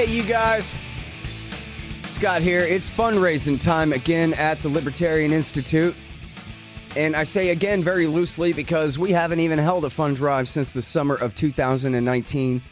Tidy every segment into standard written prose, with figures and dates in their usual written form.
Hey, you guys. Scott here. It's fundraising time again at the Libertarian Institute. And I say again very loosely because we haven't even held a fund drive since the summer of 2019.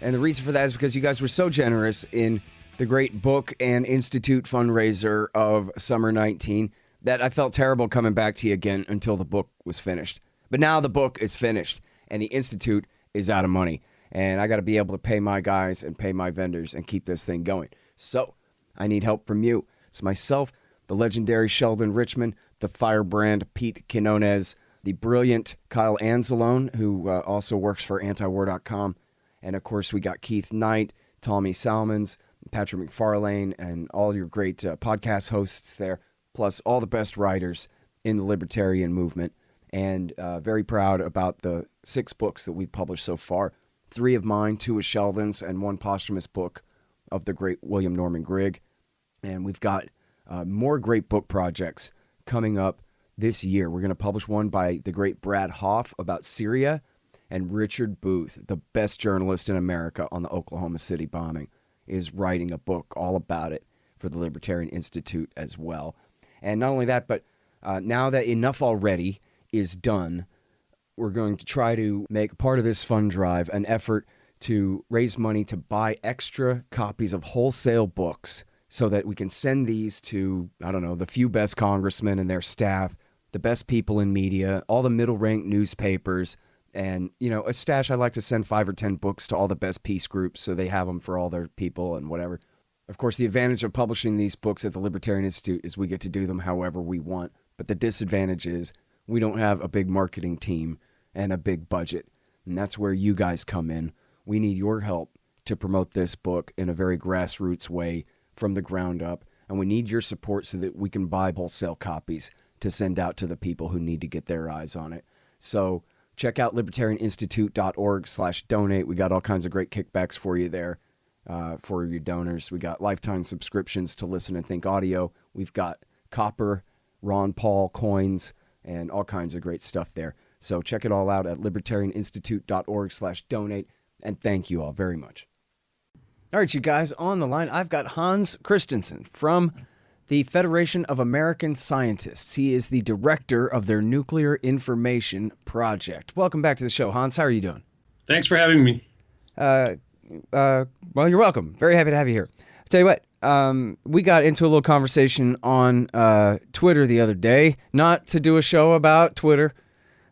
And the reason for that is because you guys were so generous in the great book and institute fundraiser of summer 19 that I felt terrible coming back to you again until the book was finished. But now the book is finished and the institute is out of money. And I got to be able to pay my guys and pay my vendors and keep this thing going. So I need help from you. It's myself, the legendary Sheldon Richmond, the firebrand Pete Quinones, the brilliant Kyle Anzalone, who also works for antiwar.com. And of course, we got Keith Knight, Tommy Salmons, Patrick McFarlane, and all your great podcast hosts there, plus all the best writers in the libertarian movement. And very proud about the 6 books that we've published so far. 3 of mine, 2 of Sheldon's, and 1 posthumous book of the great William Norman Grigg. And we've got more great book projects coming up this year. We're going to publish one by the great Brad Hoff about Syria, and Richard Booth, the best journalist in America on the Oklahoma City bombing, is writing a book all about it for the Libertarian Institute as well. And not only that, but now that Enough Already is done, we're going to try to make part of this fund drive an effort to raise money to buy extra copies of wholesale books so that we can send these to, I don't know, the few best congressmen and their staff, the best people in media, all the middle-ranked newspapers, and, you know, a stash. I like to send 5 or 10 books to all the best peace groups so they have them for all their people and whatever. Of course, the advantage of publishing these books at the Libertarian Institute is we get to do them however we want. But the disadvantage is we don't have a big marketing team and a big budget. And that's where you guys come in. We need your help to promote this book in a very grassroots way from the ground up. And we need your support so that we can buy wholesale copies to send out to the people who need to get their eyes on it. So check out libertarianinstitute.org/donate. We got all kinds of great kickbacks for you there for your donors. We got lifetime subscriptions to Listen and Think Audio. We've got Copper, Ron Paul coins, and all kinds of great stuff there. So check it all out at libertarianinstitute.org/donate. And thank you all very much. All right, you guys, on the line, I've got Hans Kristensen from the Federation of American Scientists. He is the director of their Nuclear Information Project. Welcome back to the show, Hans. How are you doing? Thanks for having me. Well, you're welcome. Very happy to have you here. I'll tell you what, we got into a little conversation on Twitter the other day, not to do a show about Twitter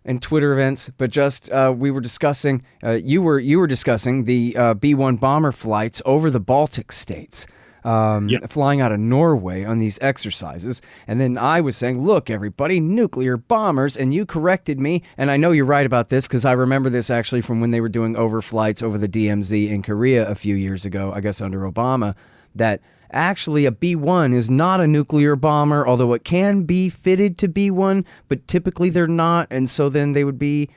and Twitter events, but just we were discussing, you were discussing the B-1 bomber flights over the Baltic states. Flying out of Norway on these exercises. And then I was saying, look, everybody, nuclear bombers. And you corrected me. And I know you're right about this because I remember this actually from when they were doing overflights over the DMZ in Korea a few years ago, I guess under Obama, that actually a B-1 is not a nuclear bomber, although it can be fitted to be one, but typically they're not. And so then they would be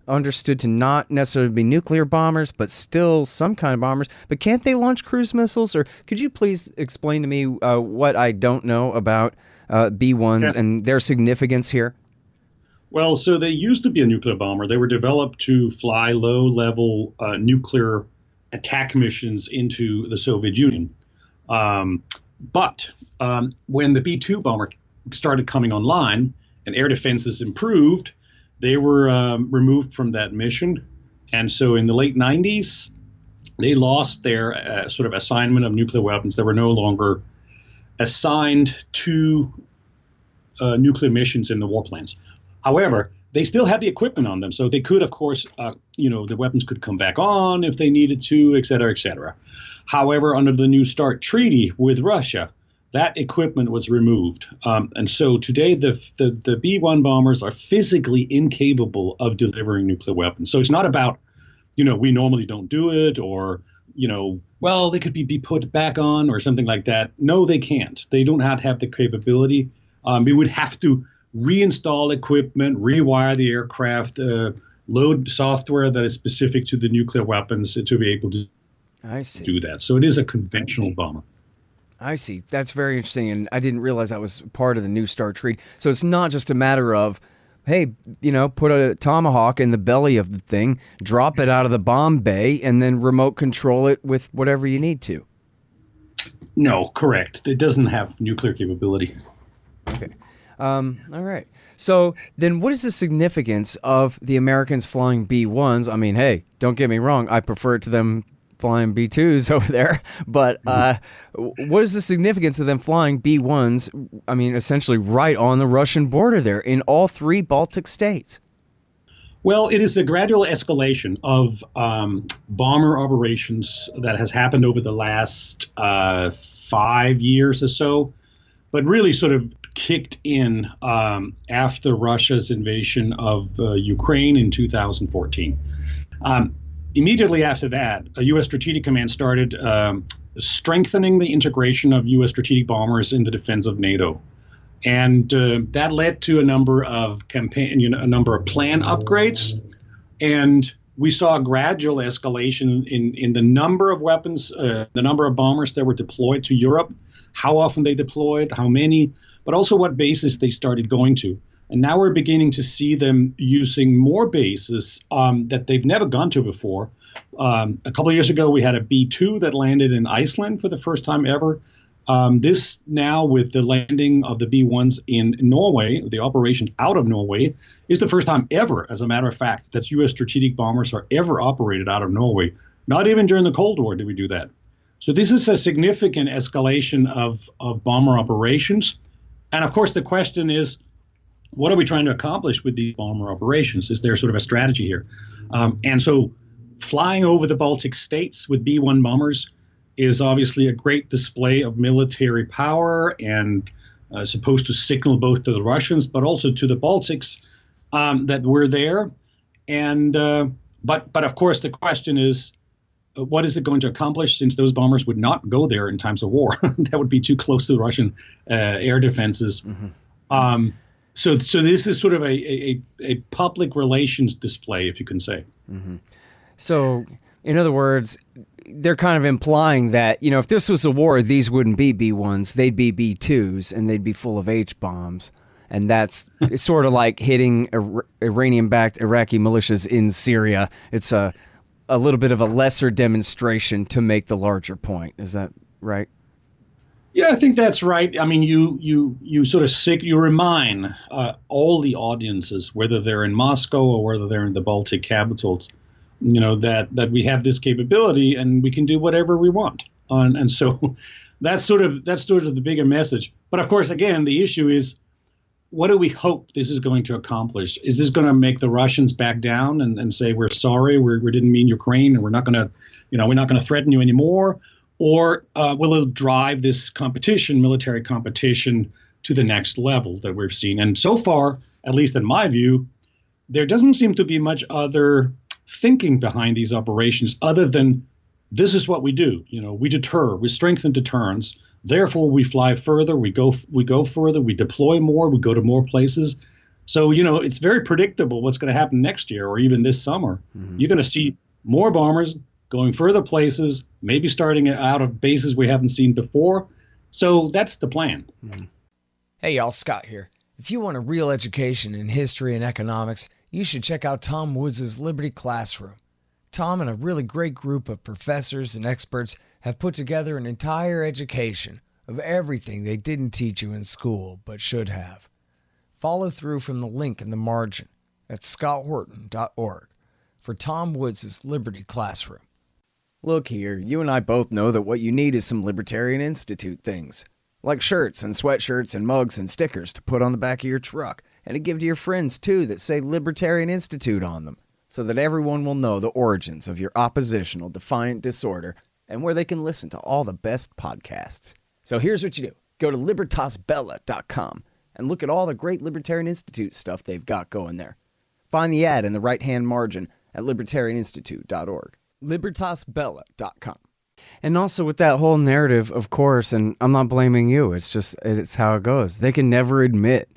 understood to not necessarily be nuclear bombers, but still some kind of bombers. But can't they launch cruise missiles? Or could you please explain to me what I don't know about B-1s and their significance here? Well, so they used to be a nuclear bomber. They were developed to fly low-level nuclear attack missions into the Soviet Union. But when the B-2 bomber started coming online and air defenses improved, they were removed from that mission. And so in the late 90s, they lost their sort of assignment of nuclear weapons. They were no longer assigned to nuclear missions in the warplanes. However, they still had the equipment on them. So they could, of course, the weapons could come back on if they needed to, et cetera, et cetera. However, under the New START treaty with Russia, that equipment was removed. And so today the B-1 bombers are physically incapable of delivering nuclear weapons. So it's not about, we normally don't do it or, well, they could be put back on or something like that. No, they can't. They don't have the capability. We would have to reinstall equipment, rewire the aircraft, load software that is specific to the nuclear weapons to be able to do that. So it is a conventional bomber. I see. That's very interesting, and I didn't realize that was part of the New START treaty. So it's not just a matter of, hey, put a tomahawk in the belly of the thing, drop it out of the bomb bay, and then remote control it with whatever you need to. No, correct. It doesn't have nuclear capability. Okay. All right. So then what is the significance of the Americans flying B-1s? I mean, hey, don't get me wrong. I prefer it to them flying B-2s over there. But what is the significance of them flying B-1s, I mean, essentially right on the Russian border there in all three Baltic states? Well, it is a gradual escalation of bomber operations that has happened over the last 5 years or so, but really sort of kicked in after Russia's invasion of Ukraine in 2014. Immediately after that, a U.S. Strategic Command started strengthening the integration of U.S. strategic bombers in the defense of NATO. And that led to a number of plan upgrades. And we saw a gradual escalation in the number of weapons, the number of bombers that were deployed to Europe, how often they deployed, how many, but also what bases they started going to. And now we're beginning to see them using more bases that they've never gone to before. A couple of years ago, we had a B-2 that landed in Iceland for the first time ever. This now, with the landing of the B-1s in Norway, the operation out of Norway, is the first time ever, as a matter of fact, that U.S. strategic bombers are ever operated out of Norway. Not even during the Cold War did we do that. So this is a significant escalation of bomber operations. And of course, the question is, what are we trying to accomplish with these bomber operations? Is there sort of a strategy here? And so flying over the Baltic states with B-1 bombers is obviously a great display of military power and supposed to signal both to the Russians, but also to the Baltics that we're there. And but of course, the question is, what is it going to accomplish, since those bombers would not go there in times of war? That would be too close to the Russian air defenses. Mm-hmm. So this is sort of a public relations display, if you can say. Mm-hmm. So, in other words, they're kind of implying that, if this was a war, these wouldn't be B-1s, they'd be B-2s, and they'd be full of H-bombs. And that's it's sort of like hitting Iranian-backed Iraqi militias in Syria. It's a little bit of a lesser demonstration to make the larger point. Is that right? Yeah, I think that's right. I mean, you sort of you remind all the audiences, whether they're in Moscow or whether they're in the Baltic capitals, that we have this capability and we can do whatever we want. And so that's sort of the bigger message. But of course, again, the issue is, what do we hope this is going to accomplish? Is this going to make the Russians back down and say, we're sorry, we didn't mean Ukraine, and we're not going to threaten you anymore? Or will it drive this military competition, to the next level that we've seen? And so far, at least in my view, there doesn't seem to be much other thinking behind these operations other than, this is what we do. We deter, we strengthen deterrence. Therefore, we fly further, we go further, we deploy more, we go to more places. So, it's very predictable what's going to happen next year or even this summer. Mm-hmm. You're going to see more bombers going further places, maybe starting out of bases we haven't seen before. So that's the plan. Mm-hmm. Hey, y'all, Scott here. If you want a real education in history and economics, you should check out Tom Woods' Liberty Classroom. Tom and a really great group of professors and experts have put together an entire education of everything they didn't teach you in school but should have. Follow through from the link in the margin at scotthorton.org for Tom Woods' Liberty Classroom. Look here, you and I both know that what you need is some Libertarian Institute things, like shirts and sweatshirts and mugs and stickers to put on the back of your truck and to give to your friends too that say Libertarian Institute on them, so that everyone will know the origins of your oppositional defiant disorder and where they can listen to all the best podcasts. So here's what you do. Go to libertasbella.com and look at all the great Libertarian Institute stuff they've got going there. Find the ad in the right-hand margin at libertarianinstitute.org. libertasbella.com. And also with that whole narrative, of course, and I'm not blaming you, it's how it goes. They can never admit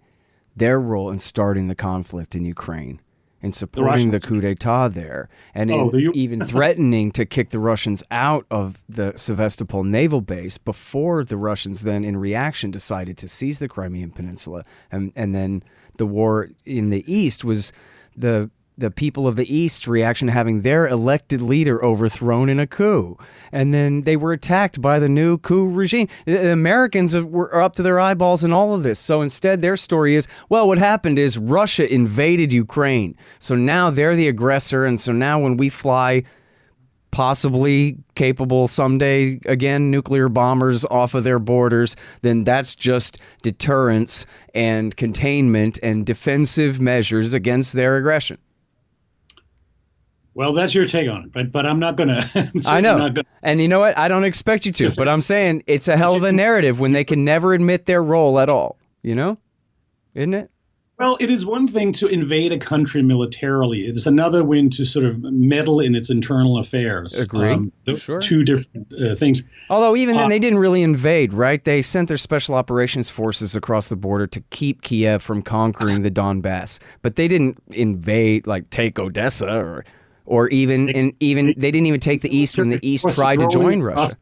their role in starting the conflict in Ukraine and supporting the coup d'etat there, and even threatening to kick the Russians out of the Sevastopol naval base before the Russians then, in reaction, decided to seize the Crimean Peninsula. And then the war in the east was the the people of the East's reaction to having their elected leader overthrown in a coup. And then they were attacked by the new coup regime. The Americans were up to their eyeballs in all of this. So instead, their story is, well, what happened is Russia invaded Ukraine. So now they're the aggressor. And so now when we fly possibly capable someday, again, nuclear bombers off of their borders, then that's just deterrence and containment and defensive measures against their aggression. Well, that's your take on it, but I'm not going to. I know. And you know what? I don't expect you to, but I'm saying it's a hell of a narrative when they can never admit their role at all, you know? Isn't it? Well, it is one thing to invade a country militarily. It's another one to sort of meddle in its internal affairs. Agree. Sure. Two different things. Although even then, they didn't really invade, right? They sent their special operations forces across the border to keep Kiev from conquering the Donbass. But they didn't invade, like take Odessa or even they didn't even take the East when the East tried to join Russia.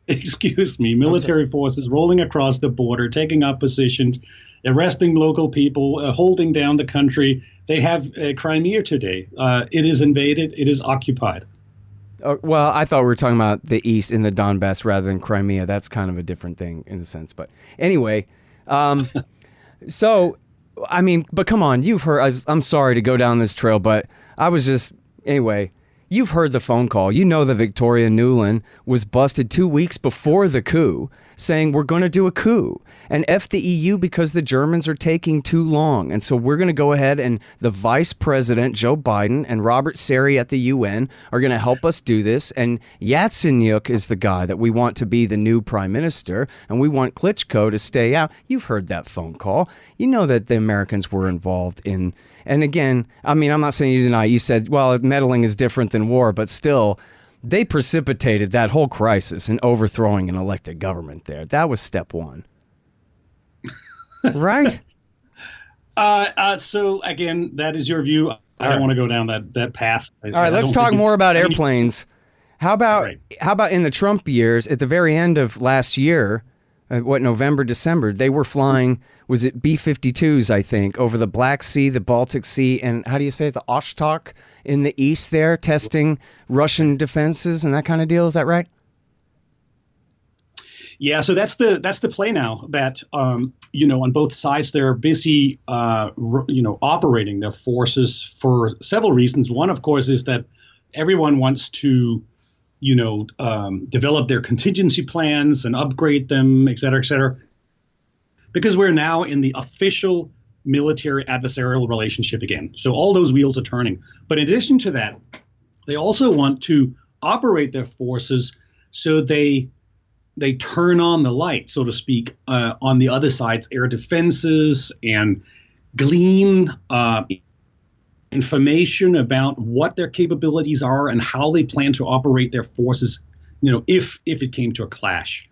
Excuse me, military forces rolling across the border, taking up positions, arresting local people, holding down the country. They have Crimea today. It is invaded. It is occupied. Well, I thought we were talking about the East in the Donbass rather than Crimea. That's kind of a different thing in a sense. But anyway, so, I mean, but come on, you've heard, I'm sorry to go down this trail, but I was just, anyway, you've heard the phone call. You know that Victoria Nuland was busted 2 weeks before the coup saying we're going to do a coup and F the EU because the Germans are taking too long. And so we're going to go ahead and the vice president, Joe Biden, and Robert Sari at the UN are going to help us do this. And Yatsenyuk is the guy that we want to be the new prime minister. And we want Klitschko to stay out. You've heard that phone call. You know that the Americans were involved in. And again, I mean, I'm not saying you deny. You said, well, meddling is different than war, but still, they precipitated that whole crisis in overthrowing an elected government there. That was step one. Right? So, again, that is your view. I don't want to go down that path. All right, let's talk more about airplanes. How about in the Trump years, at the very end of last year, November, December, they were flying, was it B-52s, I think, over the Black Sea, the Baltic Sea, and how do you say it, the Osttak in the east there, testing Russian defenses and that kind of deal. Is that right? Yeah, so that's the play now that, on both sides, they're busy, operating their forces for several reasons. One, of course, is that everyone wants to develop their contingency plans and upgrade them, et cetera, because we're now in the official military adversarial relationship again. So all those wheels are turning. But in addition to that, they also want to operate their forces so they turn on the light, so to speak, on the other side's air defenses and glean information about what their capabilities are and how they plan to operate their forces, if it came to a clash.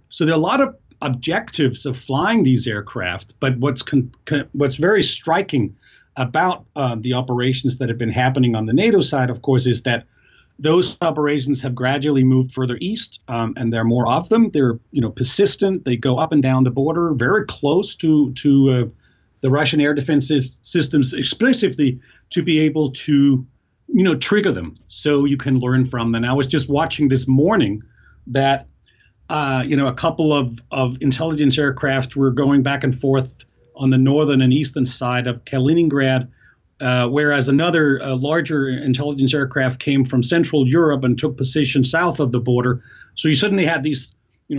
So there are a lot of objectives of flying these aircraft, but what's very striking about the operations that have been happening on the NATO side, of course, is that those operations have gradually moved further east, and there are more of them. They're persistent. They go up and down the border, very close to the Russian air defensive systems, explicitly to be able to trigger them, so you can learn from them. And I was just watching this morning that a couple of intelligence aircraft were going back and forth on the northern and eastern side of Kaliningrad. Whereas another larger intelligence aircraft came from Central Europe and took position south of the border. So you suddenly had these,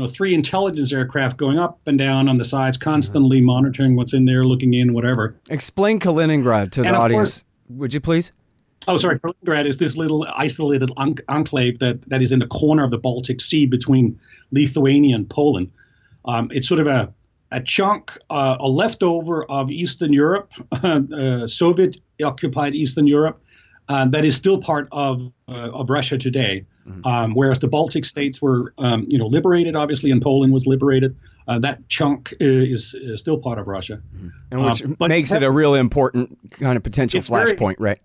three intelligence aircraft going up and down on the sides, constantly monitoring what's in there, looking in, whatever. Explain Kaliningrad to the audience, would you please? Oh, sorry. Kaliningrad is this little isolated enclave that is in the corner of the Baltic Sea between Lithuania and Poland. It's sort of a chunk, a leftover of Eastern Europe, Soviet-occupied Eastern Europe, that is still part of Russia today. Mm-hmm. Whereas the Baltic states were, liberated, obviously, and Poland was liberated. That chunk is still part of Russia, and which makes it a really important kind of potential flashpoint, right?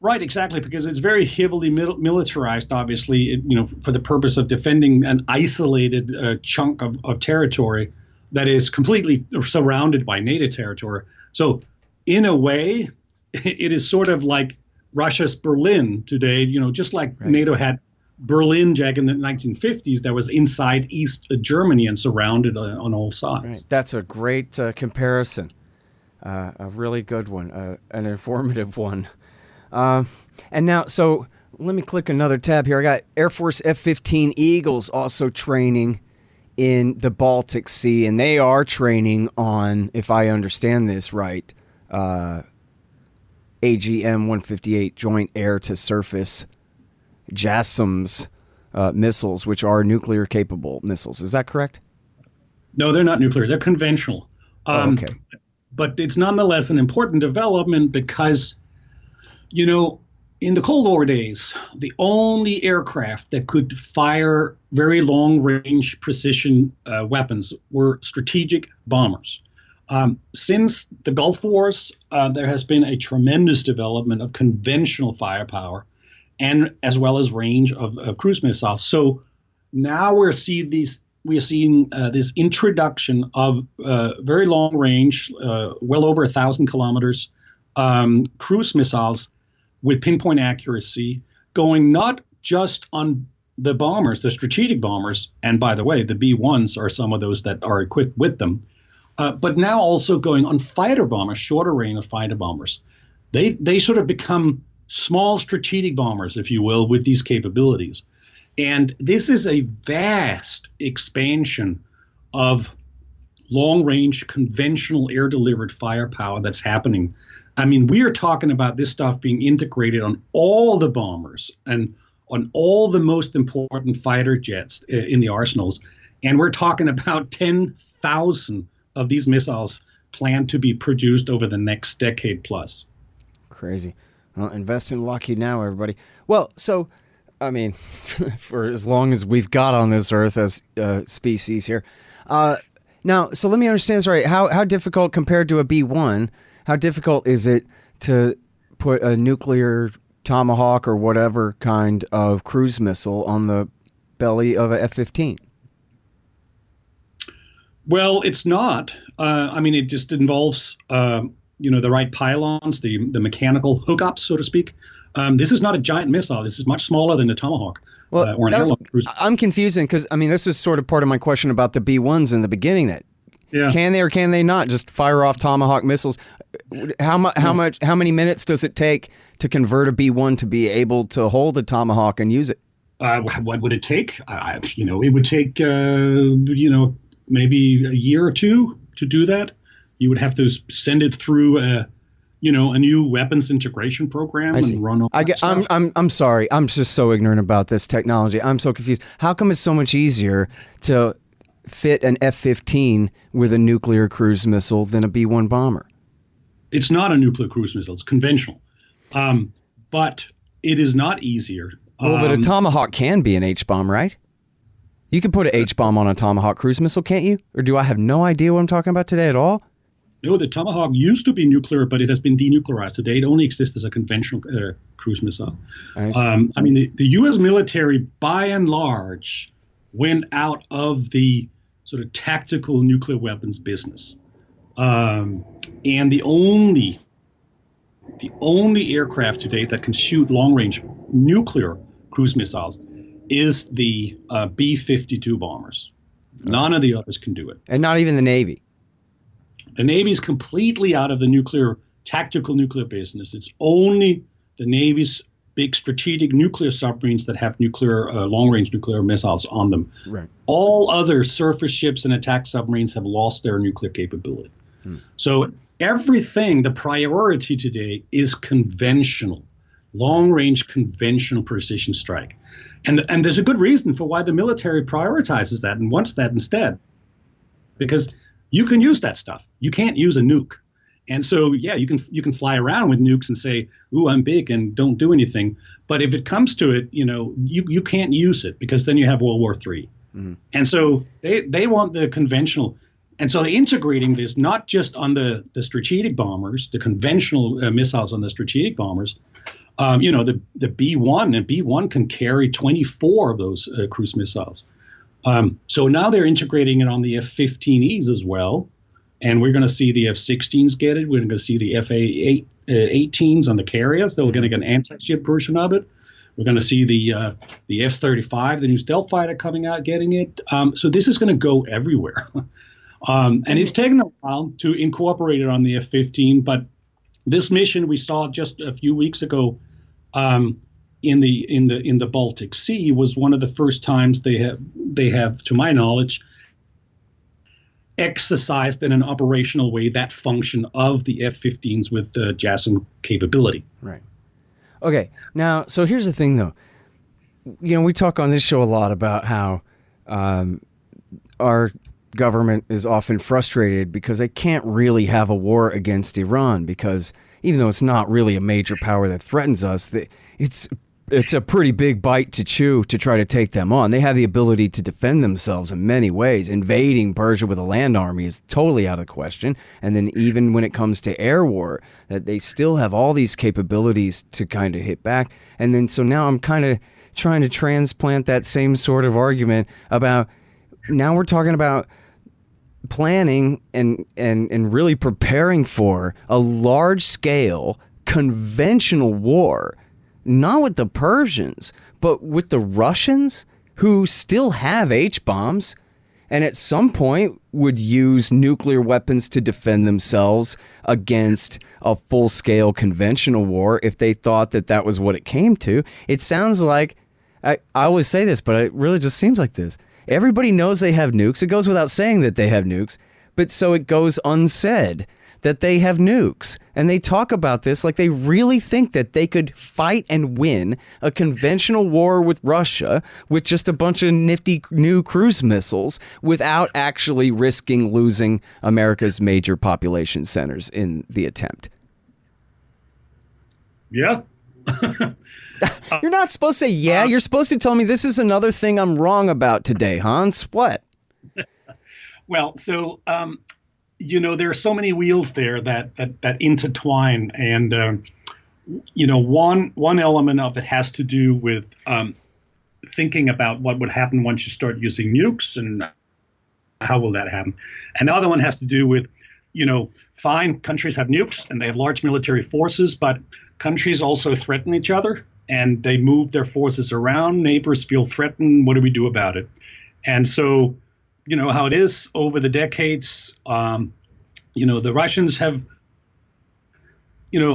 Right, exactly, because it's very heavily militarized, obviously, for the purpose of defending an isolated chunk of territory that is completely surrounded by NATO territory. So in a way, it is sort of like Russia's Berlin today, just like NATO had Berlin back in the 1950s that was inside East Germany and surrounded on all sides. Right. That's a great comparison, a really good one, an informative one. And now, so let me click another tab here. I got Air Force F-15 Eagles also training in the Baltic Sea, and they are training on, if I understand this right, AGM-158 Joint Air-to-Surface JASSMs missiles, which are nuclear-capable missiles. Is that correct? No, they're not nuclear. They're conventional. Okay. But it's nonetheless an important development because, in the Cold War days, the only aircraft that could fire very long-range precision weapons were strategic bombers. Since the Gulf Wars, there has been a tremendous development of conventional firepower, and as well as range of cruise missiles. So now we're seeing this introduction of very long range, well over 1,000 kilometers, cruise missiles with pinpoint accuracy, going not just on the bombers, the strategic bombers, and by the way, the B-1s are some of those that are equipped with them, but now also going on fighter bombers, shorter range fighter bombers. They sort of become small strategic bombers, if you will, with these capabilities. And this is a vast expansion of long-range conventional air-delivered firepower that's happening. I mean, we are talking about this stuff being integrated on all the bombers and on all the most important fighter jets in the arsenals. And we're talking about 10,000 of these missiles planned to be produced over the next decade plus. Crazy. Well, invest in Lockheed now, everybody. Well, so, I mean, for as long as we've got on this earth as species here. Now, so let me understand this right. How difficult compared to a B-1, how difficult is it to put a nuclear Tomahawk or whatever kind of cruise missile on the belly of a F-15? Well, it's not. I mean, it just involves, the right pylons, the mechanical hookups, so to speak. This is not a giant missile. This is much smaller than a Tomahawk or an airlock cruiser. I'm confusing because, I mean, this was sort of part of my question about the B-1s in the beginning. That can they or can they not just fire off Tomahawk missiles? How many minutes does it take to convert a B-1 to be able to hold a Tomahawk and use it? What would it take? It would take maybe a year or two to do that. You would have to send it through a new weapons integration program and run all that stuff. I'm sorry. I'm just so ignorant about this technology. I'm so confused. How come it's so much easier to fit an F-15 with a nuclear cruise missile than a B-1 bomber? It's not a nuclear cruise missile. It's conventional. But it is not easier. Well, but a Tomahawk can be an H-bomb, right? You can put an H-bomb on a Tomahawk cruise missile, can't you? Or do I have no idea what I'm talking about today at all? No, the Tomahawk used to be nuclear, but it has been denuclearized. Today, it only exists as a conventional cruise missile. The U.S. military, by and large, went out of the sort of tactical nuclear weapons business. And the only aircraft today that can shoot long-range nuclear cruise missiles is the B-52 bombers. None of the others can do it. And not even the Navy. The Navy is completely out of the tactical nuclear business. It's only the Navy's big strategic nuclear submarines that have long-range nuclear missiles on them. Right. All other surface ships and attack submarines have lost their nuclear capability. So everything, the priority today is conventional, long-range conventional precision strike. And there's a good reason for why the military prioritizes that and wants that instead. Because you can use that stuff. You can't use a nuke. And so, you can fly around with nukes and say, ooh, I'm big and don't do anything. But if it comes to it, you can't use it because then you have World War III. Mm-hmm. And so they want the conventional. And so they're integrating this not just on the strategic bombers, the conventional missiles on the strategic bombers. The B-1, and B-1 can carry 24 of those cruise missiles. So now they're integrating it on the F-15Es as well. And we're going to see the F-16s get it. We're going to see the F-18s on the carriers. They're going to get an anti-ship version of it. We're going to see the F-35, the new stealth fighter, coming out getting it. So this is going to go everywhere. And it's taken a while to incorporate it on the F-15, but this mission we saw just a few weeks ago in the Baltic Sea was one of the first times they have, to my knowledge, exercised in an operational way that function of the F-15s with the JASSM capability. Right. Okay. Now, so here's the thing, though. You know, we talk on this show a lot about how our government is often frustrated because they can't really have a war against Iran because even though it's not really a major power that threatens us, it's a pretty big bite to chew to try to take them on. They have the ability to defend themselves in many ways. Invading Persia with a land army is totally out of the question. And then even when it comes to air war, that they still have all these capabilities to kind of hit back. And then so now I'm kind of trying to transplant that same sort of argument about now we're talking about planning and really preparing for a large-scale conventional war, not with the Persians, but with the Russians, who still have H-bombs and at some point would use nuclear weapons to defend themselves against a full-scale conventional war if they thought that that was what it came to. It sounds like, I always say this, but it really just seems like this. Everybody knows they have nukes. It goes without saying that they have nukes, but so it goes unsaid that they have nukes. And they talk about this like they really think that they could fight and win a conventional war with Russia with just a bunch of nifty new cruise missiles without actually risking losing America's major population centers in the attempt. Yeah. You're not supposed to say yeah. You're supposed to tell me this is another thing I'm wrong about today, Hans. What? Well, so there are so many wheels there that intertwine, and one element of it has to do with thinking about what would happen once you start using nukes and how will that happen. Another one has to do with, fine, countries have nukes and they have large military forces, but countries also threaten each other and they move their forces around. Neighbors feel threatened. What do we do about it? And so, how it is over the decades, the Russians have,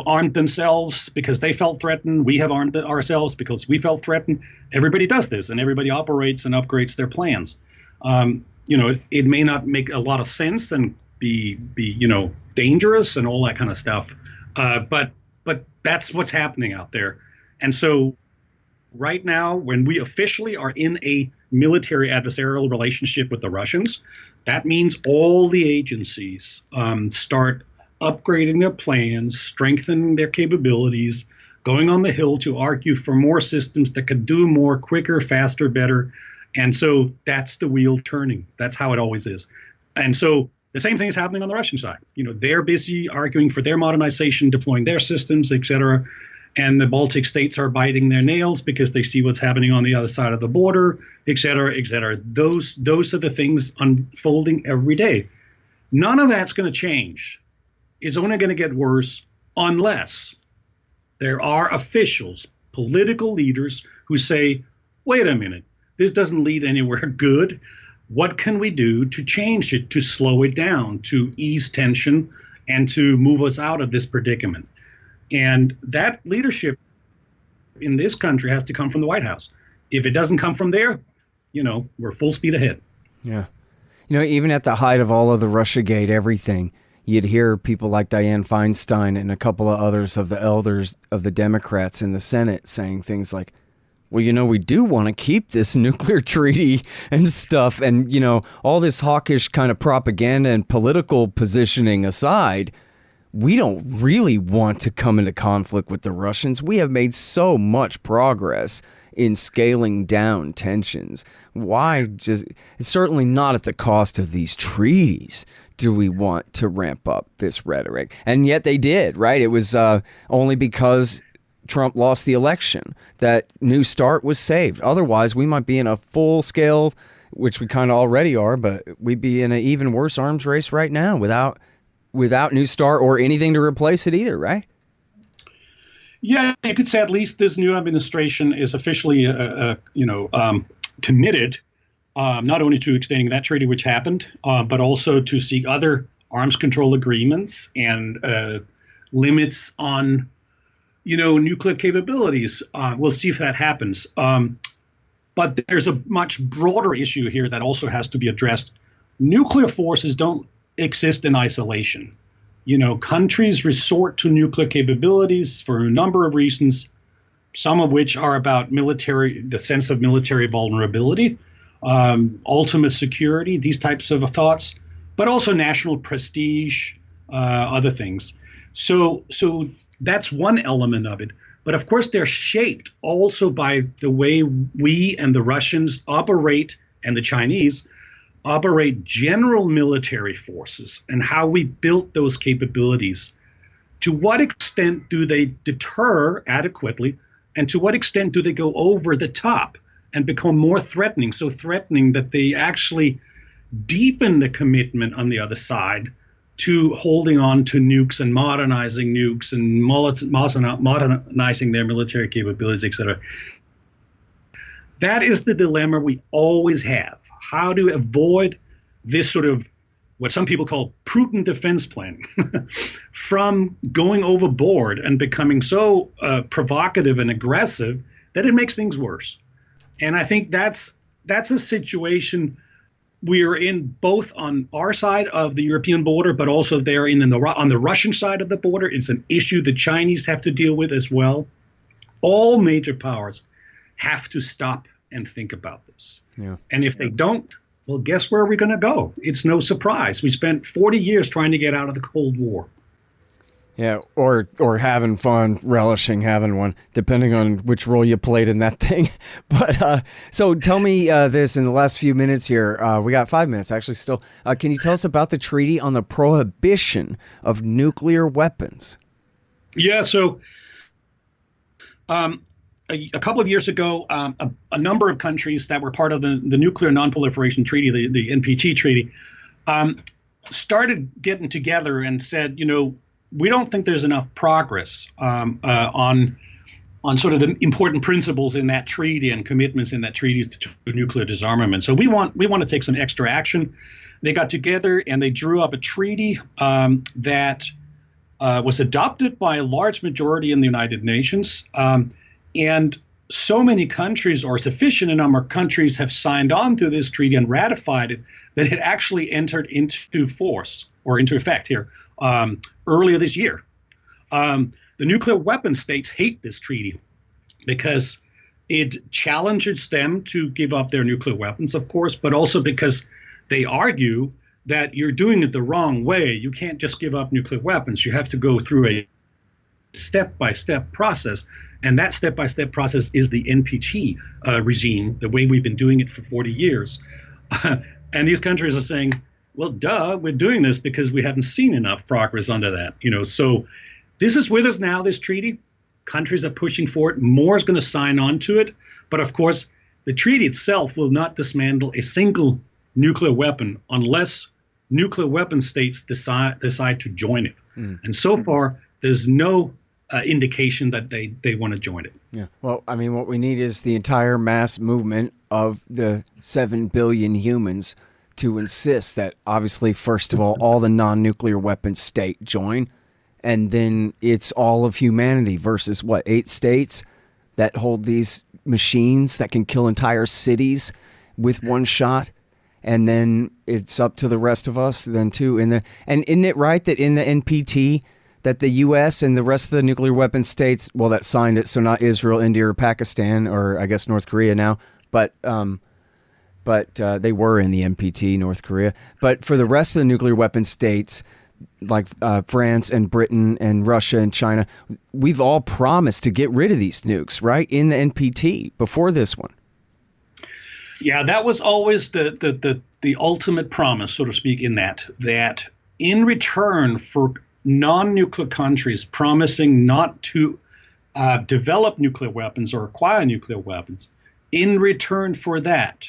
armed themselves because they felt threatened. We have armed ourselves because we felt threatened. Everybody does this and everybody operates and upgrades their plans. It may not make a lot of sense and be dangerous and all that kind of stuff. But that's what's happening out there. And so right now, when we officially are in a military adversarial relationship with the Russians, that means all the agencies start upgrading their plans, strengthening their capabilities, going on the Hill to argue for more systems that can do more, quicker, faster, better. And so that's the wheel turning. That's how it always is. And so the same thing is happening on the Russian side. They're busy arguing for their modernization, deploying their systems, et cetera. And the Baltic states are biting their nails because they see what's happening on the other side of the border, et cetera, et cetera. Those are the things unfolding every day. None of that's going to change. It's only going to get worse unless there are officials, political leaders who say, wait a minute, this doesn't lead anywhere good. What can we do to change it, to slow it down, to ease tension, and to move us out of this predicament? And that leadership in this country has to come from the White House. If it doesn't come from there, we're full speed ahead. Yeah. Even at the height of all of the Russiagate everything, you'd hear people like Dianne Feinstein and a couple of others of the elders of the Democrats in the Senate saying things like, well, we do want to keep this nuclear treaty and stuff. And, all this hawkish kind of propaganda and political positioning aside, we don't really want to come into conflict with the Russians. We have made so much progress in scaling down tensions. Why just, it's certainly not at the cost of these treaties do we want to ramp up this rhetoric. And yet they did, right? It was only because Trump lost the election that New START was saved. Otherwise, we might be in a full scale, which we kind of already are, but we'd be in an even worse arms race right now without New START or anything to replace it either, right? Yeah, you could say at least this new administration is officially, committed not only to extending that treaty, which happened, but also to seek other arms control agreements and limits on, nuclear capabilities. We'll see if that happens. But there's a much broader issue here that also has to be addressed. Nuclear forces don't exist in isolation. Countries resort to nuclear capabilities for a number of reasons, some of which are about the sense of military vulnerability, ultimate security, these types of thoughts, but also national prestige, other things. So that's one element of it. But of course, they're shaped also by the way we and the Russians operate, and the Chinese operate general military forces and how we built those capabilities. To what extent do they deter adequately, and to what extent do they go over the top and become more threatening, so threatening that they actually deepen the commitment on the other side to holding on to nukes and modernizing nukes and modernizing their military capabilities, etc. That is the dilemma we always have. How to avoid this sort of what some people call prudent defense planning from going overboard and becoming so provocative and aggressive that it makes things worse. And I think that's a situation we are in, both on our side of the European border, but also there on the Russian side of the border. It's an issue the Chinese have to deal with as well. All major powers have to stop and think about this. Yeah. And if they don't, well, guess where we're going to go? It's no surprise. We spent 40 years trying to get out of the Cold War. Yeah, or having fun, relishing having one, depending on which role you played in that thing. But so tell me this in the last few minutes here. We got 5 minutes, actually, still. Can you tell us about the treaty on the prohibition of nuclear weapons? Yeah, so a couple of years ago, a number of countries that were part of the Nuclear Non-Proliferation Treaty, the NPT treaty, started getting together and said, we don't think there's enough progress on sort of the important principles in that treaty and commitments in that treaty to nuclear disarmament. So we want to take some extra action. They got together and they drew up a treaty that was adopted by a large majority in the United Nations. And so many countries, or sufficient number of countries, have signed on to this treaty and ratified it that it actually entered into force or into effect here earlier this year. The nuclear weapon states hate this treaty because it challenges them to give up their nuclear weapons, of course, but also because they argue that you're doing it the wrong way. You can't just give up nuclear weapons. You have to go through a step-by-step process. And that step-by-step process is the NPT regime, the way we've been doing it for 40 years. And these countries are saying, well, duh, we're doing this because we haven't seen enough progress under that. So this is with us now, this treaty. Countries are pushing for it. More is going to sign on to it. But of course, the treaty itself will not dismantle a single nuclear weapon unless nuclear weapon states decide to join it. And so far, there's no indication that they want to join it. Yeah. Well, I mean, what we need is the entire mass movement of the 7 billion humans to insist that, obviously, first of all the non-nuclear weapon state join, and then it's all of humanity versus, 8 states that hold these machines that can kill entire cities with one shot, and then it's up to the rest of us then too. And isn't it right that in the NPT that the U.S. and the rest of the nuclear weapon states, well, that signed it, so not Israel, India, or Pakistan, or I guess North Korea now, but they were in the NPT, North Korea. But for the rest of the nuclear weapon states, like France and Britain and Russia and China, we've all promised to get rid of these nukes, right, in the NPT before this one. Yeah, that was always the ultimate promise, so to speak, in that in return for non-nuclear countries promising not to develop nuclear weapons or acquire nuclear weapons, in return for that,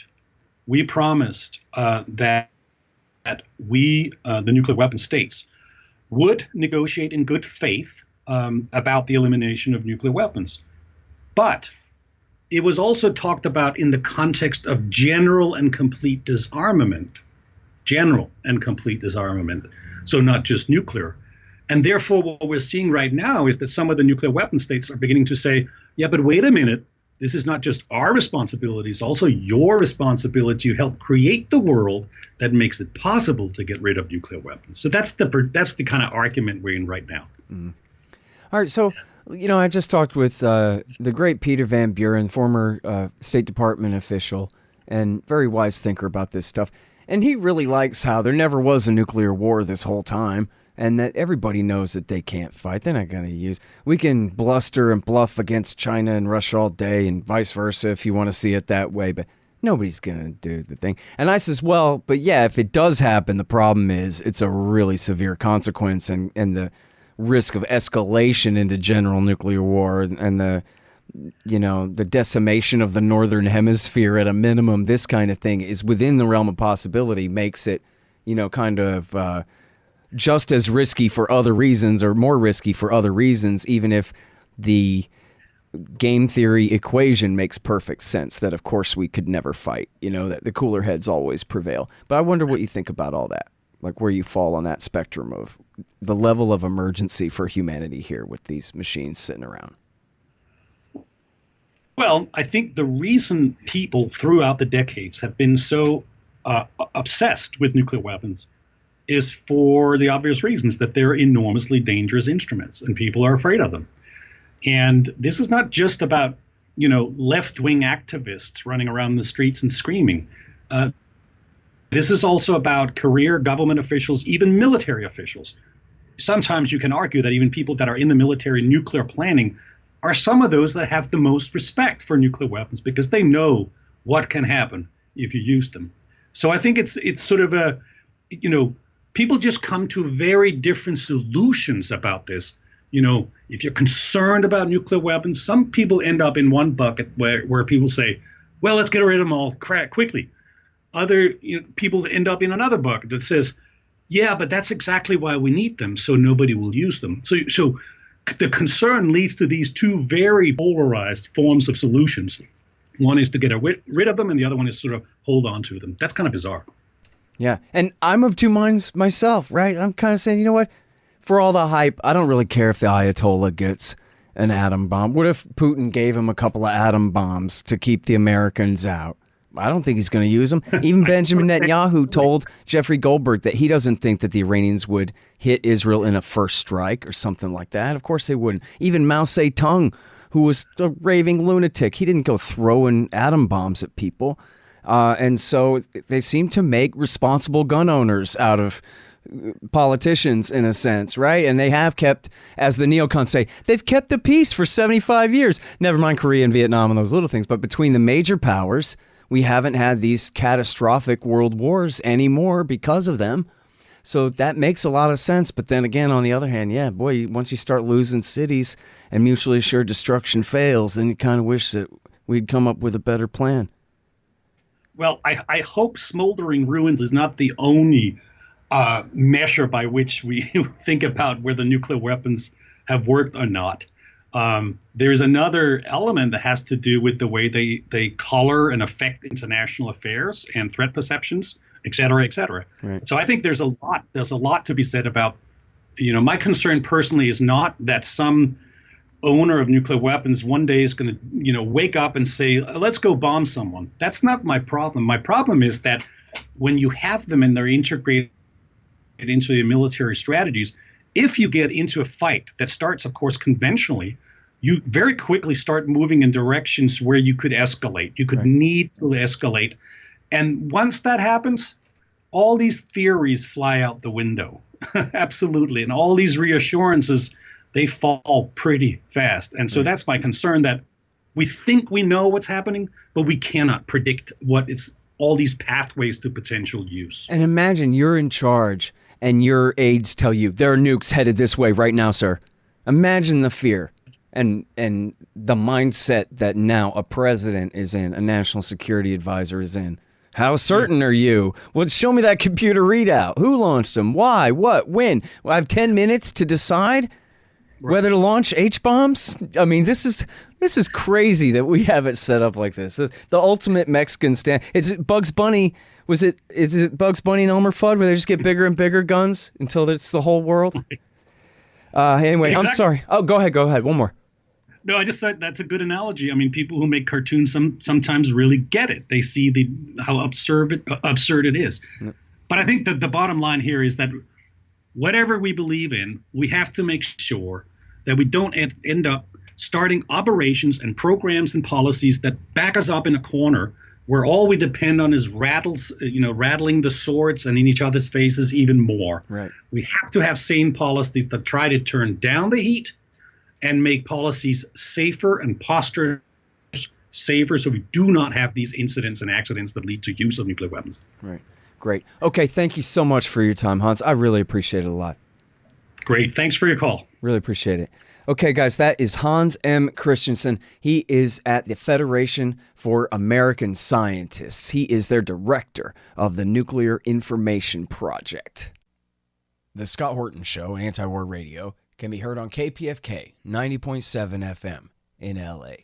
we promised that we, the nuclear weapon states, would negotiate in good faith about the elimination of nuclear weapons. But it was also talked about in the context of general and complete disarmament. General and complete disarmament. So not just nuclear. And therefore, what we're seeing right now is that some of the nuclear weapon states are beginning to say, yeah, but wait a minute. This is not just our responsibility, it's also your responsibility to help create the world that makes it possible to get rid of nuclear weapons. So that's the kind of argument we're in right now. Mm. All right, so, I just talked with the great Peter Van Buren, former State Department official and very wise thinker about this stuff. And he really likes how there never was a nuclear war this whole time, and that everybody knows that they can't fight. They're not going to use. We can bluster and bluff against China and Russia all day and vice versa if you want to see it that way, but nobody's going to do the thing. And I says, well, but yeah, if it does happen, the problem is it's a really severe consequence, and the risk of escalation into general nuclear war and the decimation of the northern hemisphere at a minimum, this kind of thing is within the realm of possibility, makes it, just as risky for other reasons or more risky for other reasons, even if the game theory equation makes perfect sense that, of course, we could never fight, that the cooler heads always prevail. But I wonder what you think about all that, like where you fall on that spectrum of the level of emergency for humanity here with these machines sitting around. Well, I think the reason people throughout the decades have been so obsessed with nuclear weapons is for the obvious reasons that they're enormously dangerous instruments and people are afraid of them. And this is not just about, left-wing activists running around the streets and screaming. This is also about career government officials, even military officials. Sometimes you can argue that even people that are in the military nuclear planning are some of those that have the most respect for nuclear weapons because they know what can happen if you use them. So I think it's sort of people just come to very different solutions about this. If you're concerned about nuclear weapons, some people end up in one bucket where people say, well, let's get rid of them all quickly. Other people end up in another bucket that says, yeah, but that's exactly why we need them, so nobody will use them. So the concern leads to these two very polarized forms of solutions. One is to get rid of them, and the other one is sort of hold on to them. That's kind of bizarre. Yeah, and I'm of two minds myself, right? I'm kind of saying, you know what? For all the hype, I don't really care if the Ayatollah gets an atom bomb. What if Putin gave him a couple of atom bombs to keep the Americans out? I don't think he's going to use them. Even Benjamin Netanyahu told Jeffrey Goldberg that he doesn't think that the Iranians would hit Israel in a first strike or something like that. Of course they wouldn't. Even Mao Zedong, who was a raving lunatic, he didn't go throwing atom bombs at people. And so they seem to make responsible gun owners out of politicians in a sense, right? And they have kept, as the neocons say, they've kept the peace for 75 years. Never mind Korea and Vietnam and those little things. But between the major powers, we haven't had these catastrophic world wars anymore because of them. So that makes a lot of sense. But then again, on the other hand, yeah, boy, once you start losing cities and mutually assured destruction fails, then you kind of wish that we'd come up with a better plan. Well, I hope smoldering ruins is not the only measure by which we think about whether nuclear weapons have worked or not. There's another element that has to do with the way they color and affect international affairs and threat perceptions, et cetera, et cetera. Right. So I think there's a lot to be said about, my concern personally is not that some owner of nuclear weapons one day is going to, wake up and say, let's go bomb someone. That's not my problem. My problem is that when you have them and they're integrated into your military strategies, if you get into a fight that starts, of course, conventionally, you very quickly start moving in directions where you could escalate. You could need to escalate. And once that happens, all these theories fly out the window. Absolutely. And all these reassurances, they fall pretty fast. And so that's my concern, that we think we know what's happening, but we cannot predict what is all these pathways to potential use. And imagine you're in charge and your aides tell you there are nukes headed this way right now, sir. Imagine the fear and the mindset that now a president is in, a national security advisor is in. How certain are you? Well, show me that computer readout. Who launched them? Why? What? When? Well, I have 10 minutes to decide? whether to launch H-bombs. I mean, this is crazy that we have it set up like this. The ultimate Mexican stand. It's Bugs Bunny. Is it Bugs Bunny and Elmer Fudd where they just get bigger and bigger guns until it's the whole world? Anyway, exactly. I'm sorry. Oh, go ahead. One more. No, I just thought that's a good analogy. I mean, people who make cartoons sometimes really get it. They see how absurd it is. Yep. But I think that the bottom line here is that whatever we believe in, we have to make sure that we don't end up starting operations and programs and policies that back us up in a corner where all we depend on is rattling the swords and in each other's faces even more. Right. We have to have sane policies that try to turn down the heat and make policies safer and postures safer so we do not have these incidents and accidents that lead to use of nuclear weapons. Right. Great. Okay, thank you so much for your time, Hans. I really appreciate it a lot. Great. Thanks for your call. Really appreciate it. Okay, guys, that is Hans M. Kristensen. He is at the Federation for American Scientists. He is their director of the Nuclear Information Project. The Scott Horton Show, Anti-War Radio, can be heard on KPFK 90.7 FM in LA,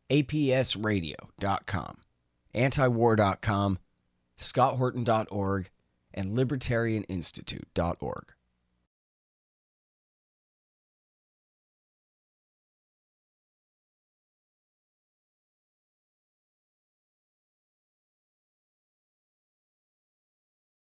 APSradio.com, antiwar.com, scotthorton.org, and libertarianinstitute.org.